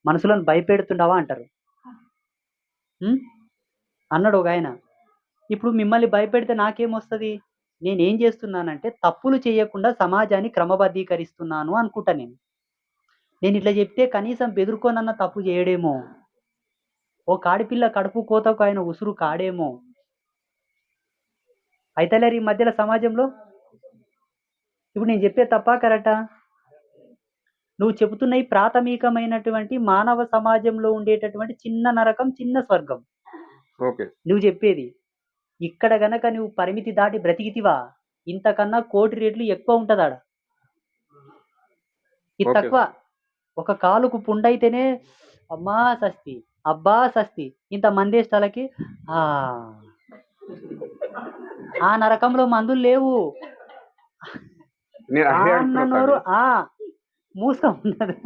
మనుషులను భయపెడుతుండవా అంటారు. హ్మ్. అన్నాడు ఒకాయన. ఇప్పుడు మిమ్మల్ని భయపెడితే నాకేమొస్తది? నేనేం జేస్తున్నానంటే తప్పులు చేయకుండా సమాజాన్ని క్రమబద్ధీకరిస్తున్నాను అనుకుంటా నేను. నేనిట్లా జెప్తే కనీసం బెదురుకోనన్నా తప్పు జేయడేమో! ఓ కాడిపిల్ల కడుపు కోతకు ఆయన ఉసురు కాడేమో! అయితలేరు ఈ మధ్యల సమాజంలో? ఇప్పుడు నేను జెప్పేది తప్పా? కరెక్టా? నువ్వు చెబుతున్నయి ప్రాథమికమైనటువంటి మానవ సమాజంలో ఉండేటటువంటి చిన్న నరకం, చిన్న స్వర్గం. ఓకే. నువ్వు జెప్పేది. ఇక్కడ గనక నువ్వు పరిమితి దాటి బ్రతికితివా, ఇంతకన్నా కోటి రెట్లు ఎక్కువ ఉంటదాడ. ఇది ఓకే తక్కువ. సార్. ఒక కాలుకు పుండైతేనే అమ్మా సస్తి, అబ్బా సస్తి. ఇంత మందేష్టలకి ఆ! ఆ నరకంలో మందులు లేవు. నేను ఆ అదే అన్న అంటున్నా నోరు స్వామి. ఆ! మూస ఉండదు.